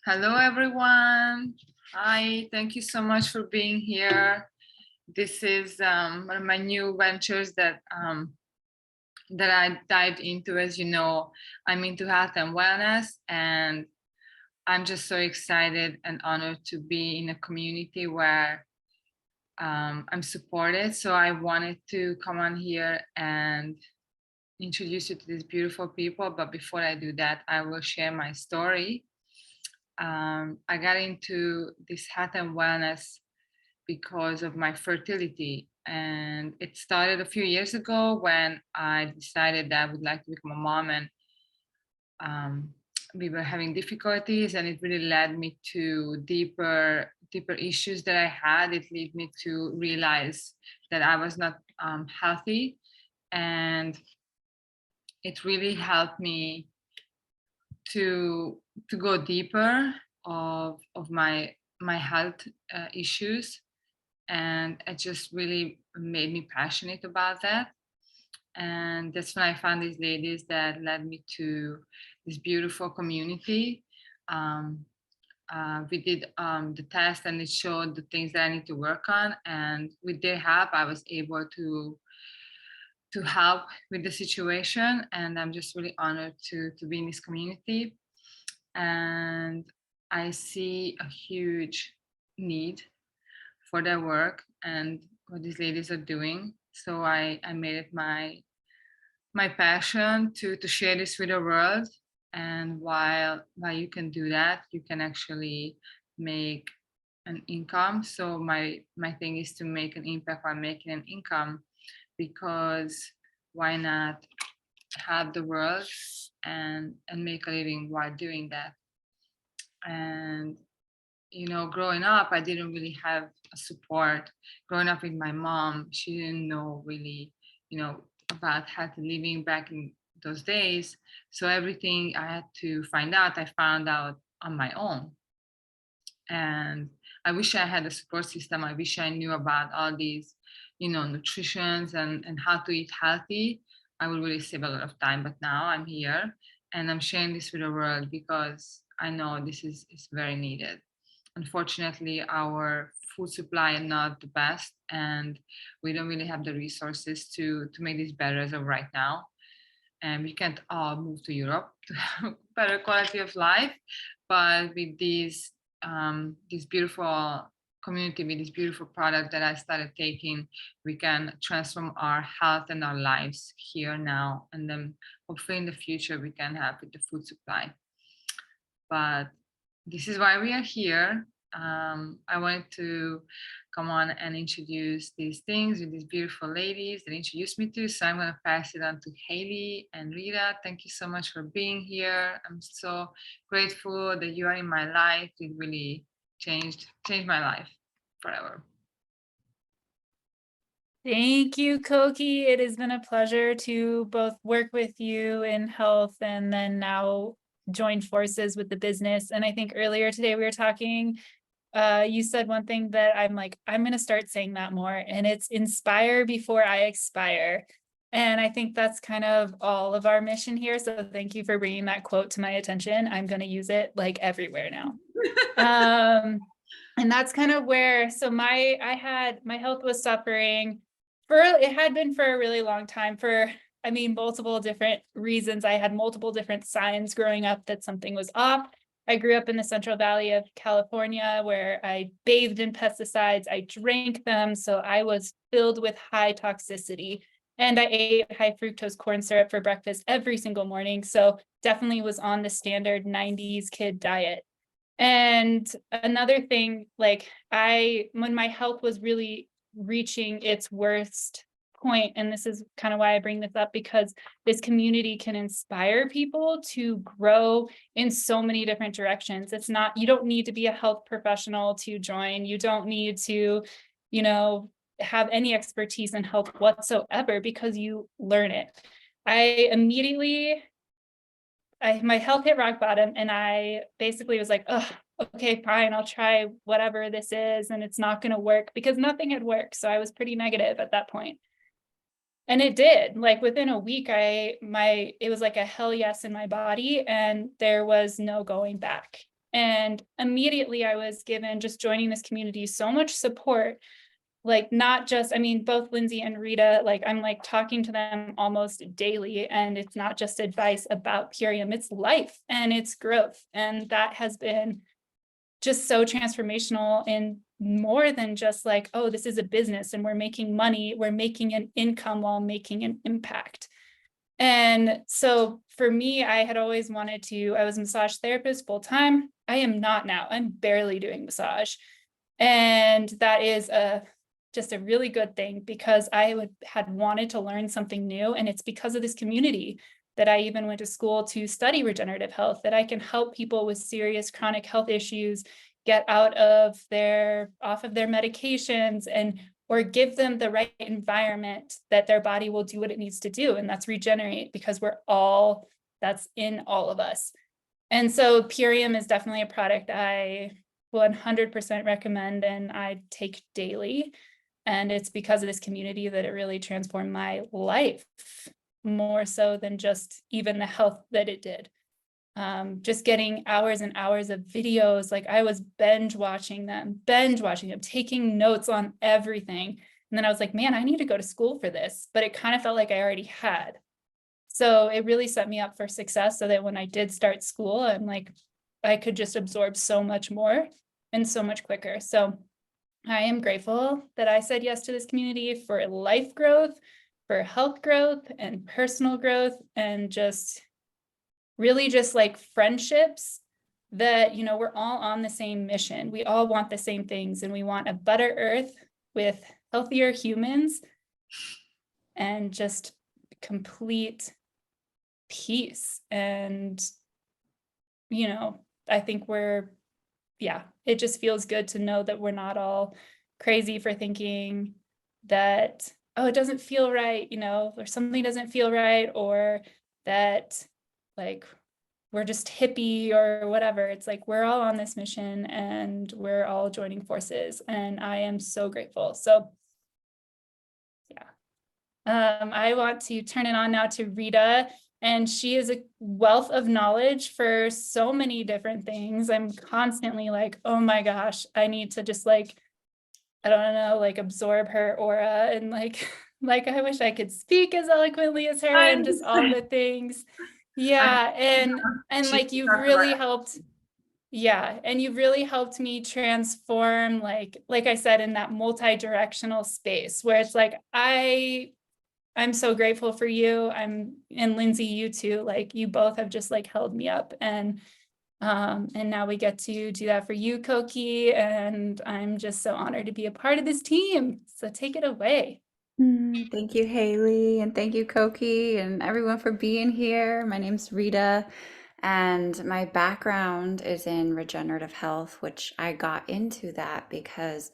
Hello, everyone. Hi, thank you so much for being here. This is one of my new ventures that I dived into. As you know, I'm into health and wellness, and I'm just so excited and honored to be in a community where I'm supported. So I wanted to come on here and introduce you to these beautiful people. But before I do that, I will share my story. I got into this health and wellness because of my fertility. And it started a few years ago when I decided that I would like to become a mom, and um, we were having difficulties, and it really led me to deeper issues that I had. It led me to realize that I was not healthy, and it really helped me to to go deeper of my health issues, and it just really made me passionate about that. And that's when I found these ladies that led me to this beautiful community. um, we did the test, and it showed the things that I need to work on, and with their help I was able to help with the situation. And I'm just really honored to be in this community. And I see a huge need for their work and what these ladies are doing. So I made it my passion to share this with the world. And while you can do that, you can actually make an income. So my thing is to make an impact while making an income, because why not help the world and make a living while doing that? And growing up, I didn't really have a support. Growing up with my mom, she didn't know really, about healthy living back in those days. So everything I had to find out, I found out on my own. And I wish I had a support system. I wish I knew about all these, nutritions and how to eat healthy. I would really save a lot of time. But now I'm here and I'm sharing this with the world because I know this is very needed. Unfortunately, our food supply is not the best, and we don't really have the resources to make this better as of right now. And we can't all move to Europe to have better quality of life. But with this beautiful community, with this beautiful product that I started taking, we can transform our health and our lives here now, and then hopefully in the future we can have with the food supply. But this is why we are here. I wanted to come on and introduce these things with these beautiful ladies that introduced me to. So I'm going to pass it on to Haley and Rita. Thank you so much for being here. I'm so grateful that you are in my life. It really changed my life forever. Thank you, Koki. It has been a pleasure to both work with you in health and then now join forces with the business. And I think earlier today we were talking, you said one thing that I'm like, I'm going to start saying that more, and it's inspire before I expire. And I think that's kind of all of our mission here. So thank you for bringing that quote to my attention. I'm going to use it like everywhere now. And that's kind of where, so my health was suffering it had been for a really long time, for multiple different reasons. I had multiple different signs growing up that something was off. I grew up in the Central Valley of California, where I bathed in pesticides, I drank them, so I was filled with high toxicity. And I ate high fructose corn syrup for breakfast every single morning. So definitely was on the standard 90s kid diet. And another thing, when my health was really reaching its worst point, and this is kind of why I bring this up, because this community can inspire people to grow in so many different directions. It's not, you don't need to be a health professional to join. You don't need to, have any expertise in health whatsoever, because you learn it. My health hit rock bottom, and I basically was like, oh, okay, fine, I'll try whatever this is, and it's not going to work, because nothing had worked. So I was pretty negative at that point. And it did. Like within a week, it was like a hell yes in my body, and there was no going back. And immediately I was given, just joining this community, so much support. Like, not just, I mean, both Lindsay and Rita, like I'm like talking to them almost daily, and it's not just advice about Purium, it's life and it's growth. And that has been just so transformational, in more than just like, oh, this is a business and we're making money, we're making an income while making an impact. And so for me, I had always wanted to, I was a massage therapist full time. I am not now. I'm barely doing massage. And that is just a really good thing, because had wanted to learn something new. And it's because of this community that I even went to school to study regenerative health, that I can help people with serious chronic health issues get off of their medications, and or give them the right environment that their body will do what it needs to do, and that's regenerate, because that's in all of us. And so Purium is definitely a product I 100% recommend and I take daily. And it's because of this community that it really transformed my life, more so than just even the health that it did. Just getting hours and hours of videos, like I was binge watching them, taking notes on everything. And then I was like, man, I need to go to school for this, but it kind of felt like I already had. So it really set me up for success, so that when I did start school, I'm like, I could just absorb so much more and so much quicker. So I am grateful that I said yes to this community, for life growth, for health growth and personal growth, and just really just like friendships that, we're all on the same mission. We all want the same things, and we want a better earth with healthier humans and just complete peace. And, I think it just feels good to know that we're not all crazy for thinking that, oh, it doesn't feel right, or something doesn't feel right, or that like we're just hippie or whatever. It's like, we're all on this mission and we're all joining forces. And I am so grateful. So yeah. I want to turn it on now to Rita, and she is a wealth of knowledge for so many different things. I'm constantly like, oh my gosh, I need to just like, I don't know, like absorb her aura, and like, like I wish I could speak as eloquently as her, and just all the things. Yeah. And like, you've really helped. Yeah. And you've really helped me transform, like I said, in that multi-directional space where it's like, I'm so grateful for you. And Lindsay, you too, like you both have just like held me up, and now we get to do that for you, Koki. And I'm just so honored to be a part of this team. So take it away. Thank you, Haley, and thank you, Koki, and everyone for being here. My name's Rita, and my background is in regenerative health, which I got into that because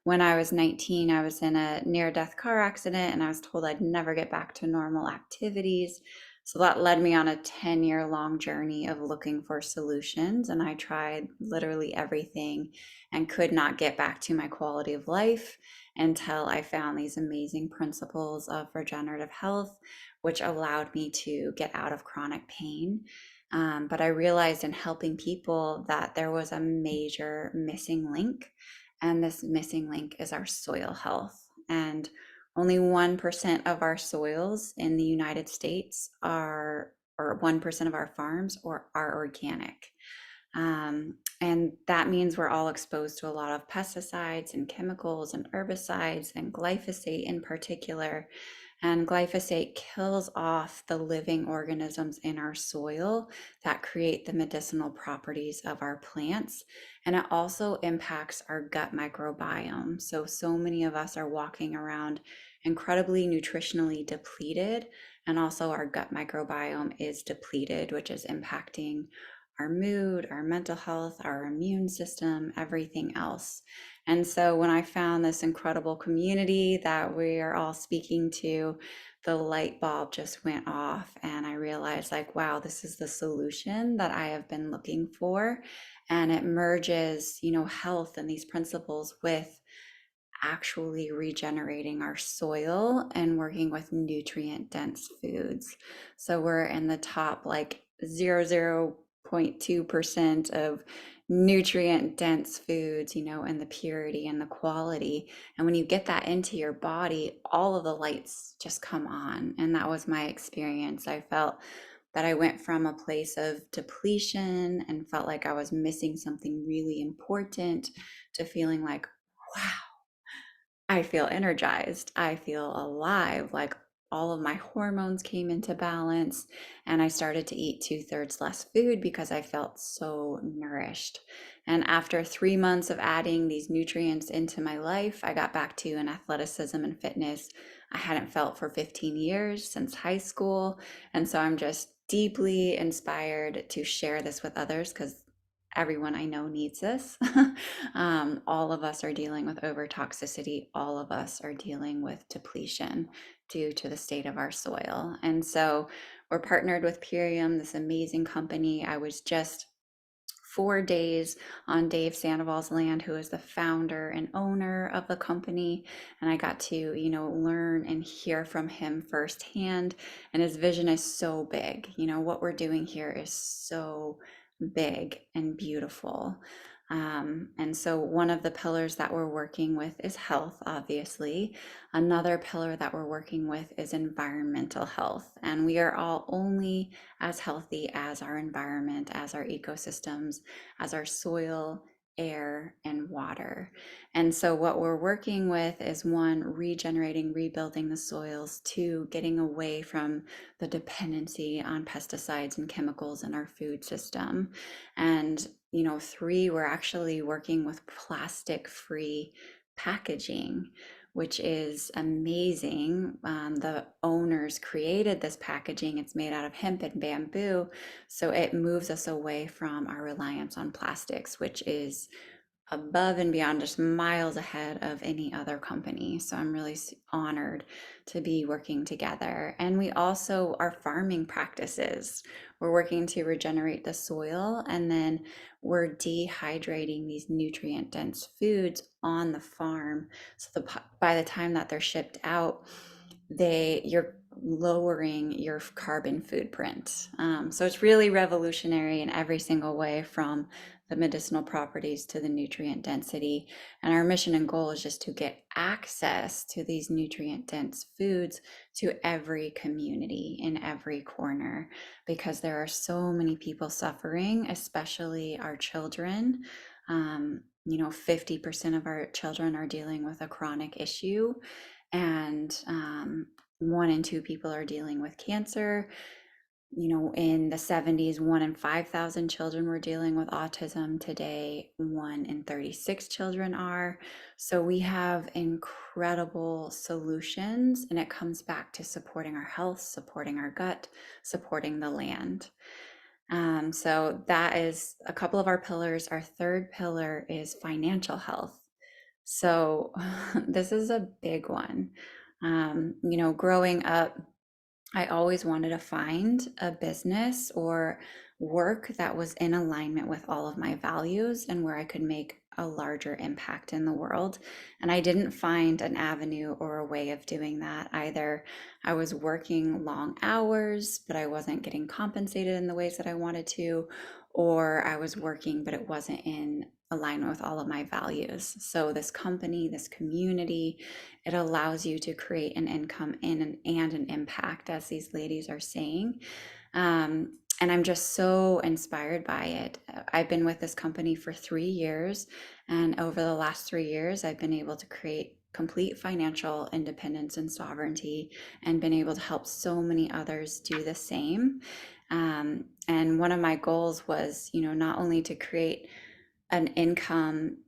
when I was 19, I was in a near-death car accident, and I was told I'd never get back to normal activities. So that led me on a 10-year-long journey of looking for solutions, and I tried literally everything and could not get back to my quality of life until I found these amazing principles of regenerative health, which allowed me to get out of chronic pain. But I realized in helping people that there was a major missing link, and this missing link is our soil health. And only 1% of our soils in the United States are, or 1% of our farms are organic. And that means we're all exposed to a lot of pesticides and chemicals and herbicides and glyphosate in particular. And glyphosate kills off the living organisms in our soil that create the medicinal properties of our plants. And it also impacts our gut microbiome. So many of us are walking around incredibly nutritionally depleted. And also our gut microbiome is depleted, which is impacting our mood, our mental health, our immune system, everything else. And so when I found this incredible community that we are all speaking to, the light bulb just went off, and I realized like, wow, this is the solution that I have been looking for. And it merges, health and these principles with actually regenerating our soil and working with nutrient dense foods. So we're in the top like 0.2% of nutrient dense foods, and the purity and the quality. And when you get that into your body, all of the lights just come on. And that was my experience. I felt that I went from a place of depletion and felt like I was missing something really important to feeling like, wow, I feel energized. I feel alive. Like all of my hormones came into balance, and I started to eat 2/3 less food because I felt so nourished. And after 3 months of adding these nutrients into my life, I got back to an athleticism and fitness I hadn't felt for 15 years since high school. And so I'm just deeply inspired to share this with others because everyone I know needs this. All of us are dealing with overtoxicity. All of us are dealing with depletion due to the state of our soil. And so we're partnered with Purium, this amazing company. I was just 4 days on Dave Sandoval's land, who is the founder and owner of the company. And I got to, learn and hear from him firsthand. And his vision is so big. What we're doing here is so big and beautiful. And so one of the pillars that we're working with is health, obviously. Another pillar that we're working with is environmental health. And we are all only as healthy as our environment, as our ecosystems, as our soil, air, and water. And so what we're working with is one, regenerating, rebuilding the soils, two, getting away from the dependency on pesticides and chemicals in our food system. And, three, we're actually working with plastic-free packaging, which is amazing. The owners created this packaging. It's made out of hemp and bamboo. So it moves us away from our reliance on plastics, which is above and beyond, just miles ahead of any other company. So I'm really honored to be working together. And we also, our farming practices, we're working to regenerate the soil, and then we're dehydrating these nutrient dense foods on the farm. So by the time that they're shipped out, you're lowering your carbon footprint. So it's really revolutionary in every single way, from the medicinal properties to the nutrient density. And our mission and goal is just to get access to these nutrient dense foods to every community in every corner, because there are so many people suffering, especially our children. 50% of our children are dealing with a chronic issue, and 1 in 2 people are dealing with cancer. In the 70s, 1 in 5,000 children were dealing with autism. Today, 1 in 36 children are. So we have incredible solutions, and it comes back to supporting our health, supporting our gut, supporting the land. So that is a couple of our pillars. Our third pillar is financial health. So this is a big one. Growing up, I always wanted to find a business or work that was in alignment with all of my values and where I could make a larger impact in the world. And I didn't find an avenue or a way of doing that. Either I was working long hours, but I wasn't getting compensated in the ways that I wanted to, or I was working, but it wasn't in alignment with all of my values. So this company, this community, it allows you to create an income and an impact, as these ladies are saying. And I'm just so inspired by it. I've been with this company for 3 years, and over the last 3 years, I've been able to create complete financial independence and sovereignty, and been able to help so many others do the same. And one of my goals was, not only to create an income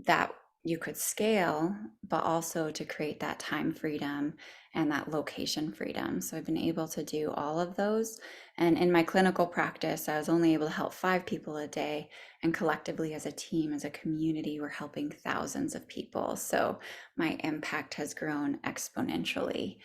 that you could scale, but also to create that time freedom and that location freedom. So I've been able to do all of those. And in my clinical practice, I was only able to help 5 people a day. And collectively, as a team, as a community, we're helping thousands of people. So my impact has grown exponentially.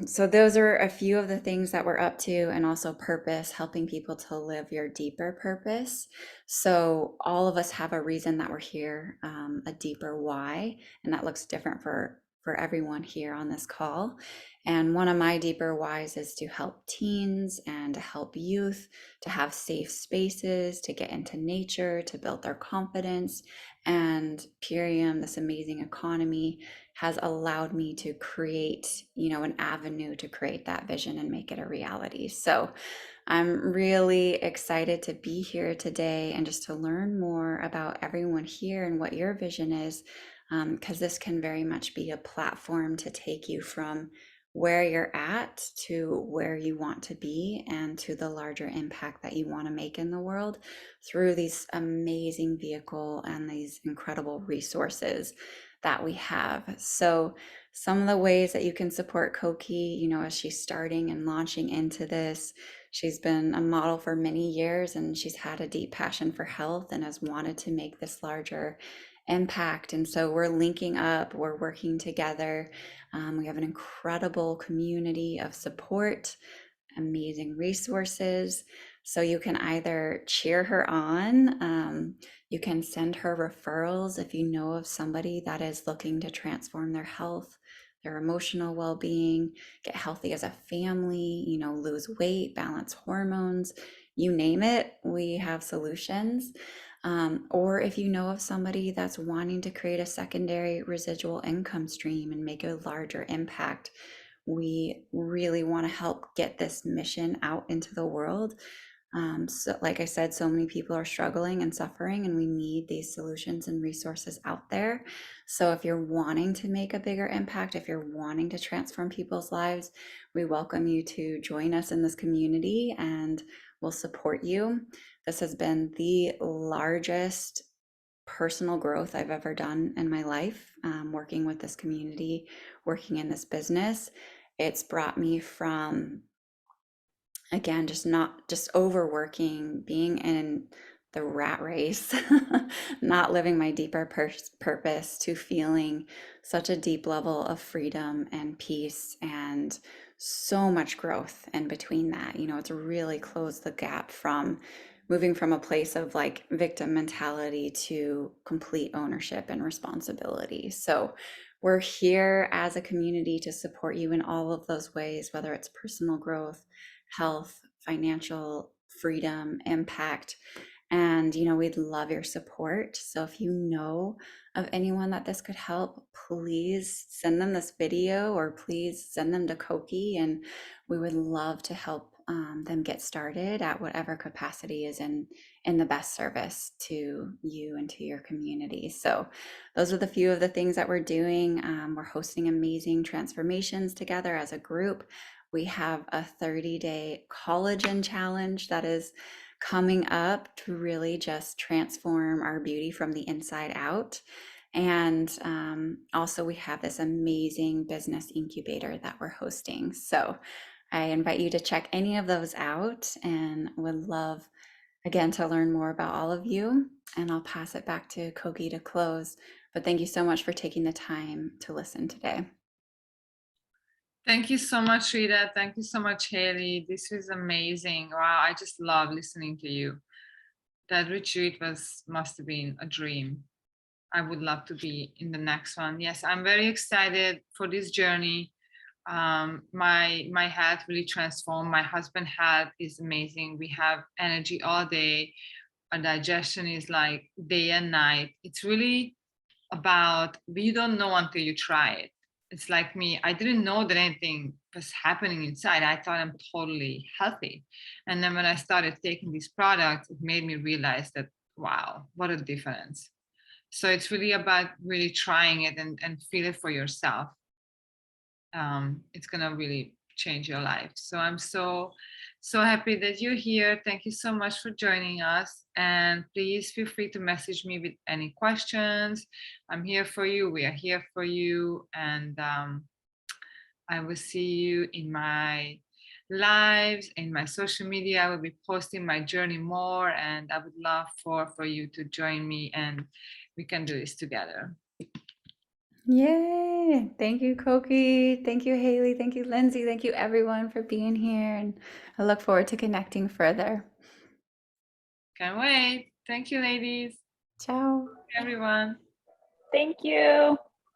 So those are a few of the things that we're up to, and also purpose, helping people to live your deeper purpose. So all of us have a reason that we're here, a deeper why, and that looks different for for everyone here on this call. And one of my deeper whys is to help teens and to help youth to have safe spaces, to get into nature, to build their confidence. And Purium, this amazing economy, has allowed me to create, an avenue to create that vision and make it a reality. So I'm really excited to be here today and just to learn more about everyone here and what your vision is, because this can very much be a platform to take you from where you're at to where you want to be and to the larger impact that you want to make in the world through these amazing vehicle and these incredible resources that we have. So some of the ways that you can support Koki, as she's starting and launching into this, she's been a model for many years and she's had a deep passion for health and has wanted to make this larger impact. And so we're linking up, we're working together. We have an incredible community of support, amazing resources. So you can either cheer her on, you can send her referrals if you know of somebody that is looking to transform their health, their emotional well-being, get healthy as a family, lose weight, balance hormones, you name it, we have solutions. Or if you know of somebody that's wanting to create a secondary residual income stream and make a larger impact, we really want to help get this mission out into the world. So like I said, so many people are struggling and suffering, and we need these solutions and resources out there. So if you're wanting to make a bigger impact, if you're wanting to transform people's lives, we welcome you to join us in this community and we'll support you. This has been the largest personal growth I've ever done in my life, working with this community, working in this business. It's brought me from, again, just overworking, being in the rat race, not living my deeper purpose, to feeling such a deep level of freedom and peace and so much growth in between that. It's really closed the gap from moving from a place of like victim mentality to complete ownership and responsibility. So we're here as a community to support you in all of those ways, whether it's personal growth, health, financial freedom, impact. And, we'd love your support. So if you know of anyone that this could help, please send them this video or please send them to Koki. And we would love to help them get started at whatever capacity is in the best service to you and to your community. So those are the few of the things that we're doing. We're hosting amazing transformations together as a group. We have a 30-day collagen challenge that is coming up to really just transform our beauty from the inside out. And also we have this amazing business incubator that we're hosting. So I invite you to check any of those out and would love, again, to learn more about all of you. And I'll pass it back to Koki to close. But thank you so much for taking the time to listen today. Thank you so much, Rita. Thank you so much, Haley. This was amazing. Wow, I just love listening to you. That retreat must have been a dream. I would love to be in the next one. Yes, I'm very excited for this journey. My health really transformed. My husband's health is amazing. We have energy all day. Our digestion is like day and night. It's really about, you don't know until you try it. It's like me, I didn't know that anything was happening inside. I thought I'm totally healthy. And then when I started taking these products, it made me realize that, wow, what a difference. So it's really about really trying it and feel it for yourself. It's gonna really change your life. So I'm so happy that you're here. Thank you so much for joining us. And please feel free to message me with any questions. I'm here for you. We are here for you. And I will see you in my lives, in my social media. I will be posting my journey more. And I would love for you to join me and we can do this together. Yay! Thank you, Koki. Thank you, Haley. Thank you, Lindsay. Thank you, everyone, for being here. And I look forward to connecting further. Can't wait. Thank you, ladies. Ciao. Everyone. Thank you.